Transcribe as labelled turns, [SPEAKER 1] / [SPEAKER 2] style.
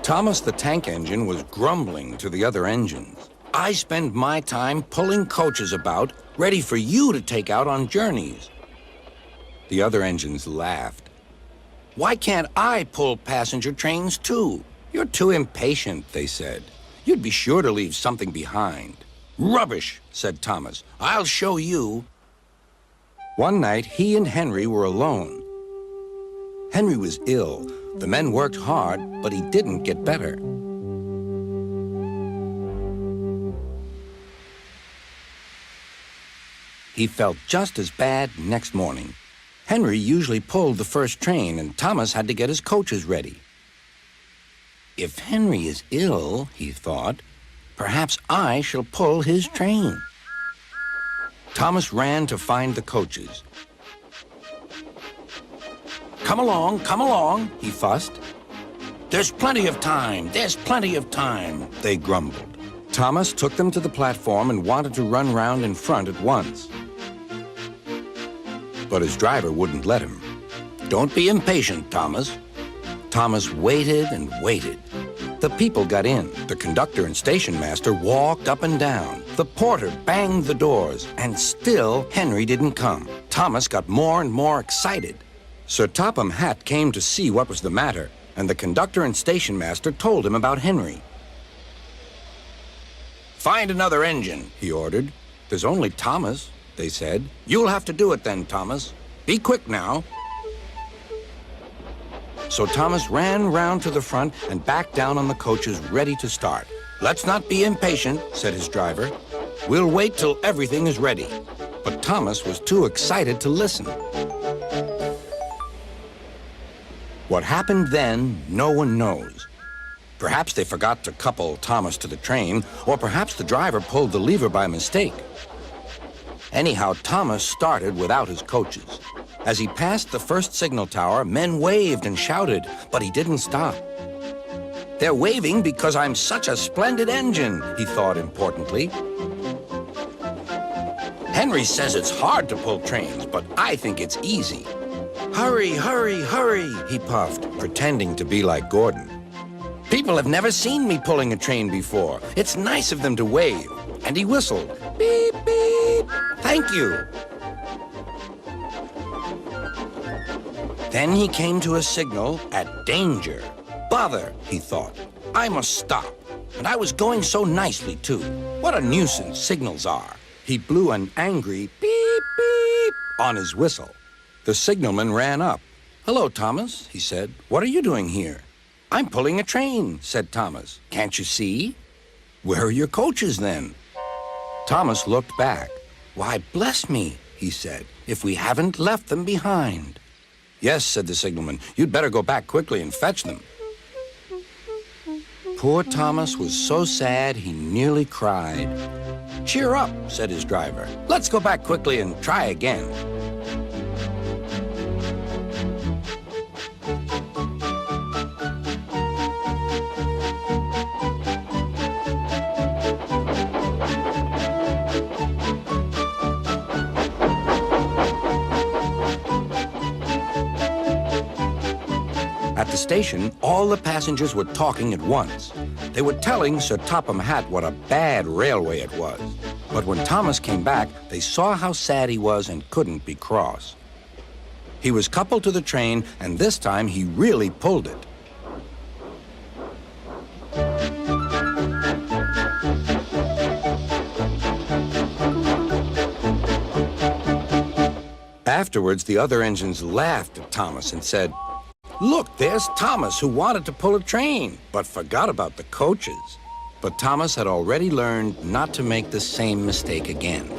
[SPEAKER 1] Thomas the tank engine was grumbling to the other engines. I spend my time pulling coaches about, ready for you to take out on journeys. The other engines laughed. Why can't I pull passenger trains too? You're too impatient, they said. You'd be sure to leave something behind. Rubbish, said Thomas. I'll show you. One night, he and Henry were alone. Henry was ill. The men worked hard, but he didn't get better. He felt just as bad next morning. Henry usually pulled the first train, and Thomas had to get his coaches ready. If Henry is ill, he thought, perhaps I shall pull his train. Thomas ran to find the coaches. Come along, he fussed. There's plenty of time, they grumbled. Thomas took them to the platform and wanted to run round in front at once. But his driver wouldn't let him. Don't be impatient, Thomas. Thomas waited and waited. The people got in. The conductor and station master walked up and down. The porter banged the doors, and still Henry didn't come. Thomas got more and more excited. Sir Topham Hatt came to see what was the matter, and the conductor and station master told him about Henry. Find another engine, he ordered. There's only Thomas, they said. You'll have to do it then, Thomas. Be quick now. So Thomas ran round to the front and back down on the coaches, ready to start. Let's not be impatient, said his driver. We'll wait till everything is ready. But Thomas was too excited to listen. What happened then, no one knows. Perhaps they forgot to couple Thomas to the train, or perhaps the driver pulled the lever by mistake. Anyhow, Thomas started without his coaches. As he passed the first signal tower, men waved and shouted, but he didn't stop. They're waving because I'm such a splendid engine, he thought importantly. Henry says it's hard to pull trains, but I think it's easy. Hurry, hurry, hurry, he puffed, pretending to be like Gordon. People have never seen me pulling a train before. It's nice of them to wave. And he whistled. Beep, beep. Thank you. Then he came to a signal at danger. Bother, he thought. I must stop. And I was going so nicely, too. What a nuisance signals are. He blew an angry beep, beep on his whistle. The signalman ran up. Hello, Thomas, he said. What are you doing here? I'm pulling a train, said Thomas. Can't you see? Where are your coaches, then? Thomas looked back. Why, bless me, he said, if we haven't left them behind. Yes, said the signalman. You'd better go back quickly and fetch them. Poor Thomas was so sad he nearly cried. Cheer up, said his driver. Let's go back quickly and try again. At the station, all the passengers were talking at once. They were telling Sir Topham Hatt what a bad railway it was. But when Thomas came back, they saw how sad he was and couldn't be cross. He was coupled to the train, and this time he really pulled it. Afterwards, the other engines laughed at Thomas and said, Look, there's Thomas who wanted to pull a train, but forgot about the coaches. But Thomas had already learned not to make the same mistake again.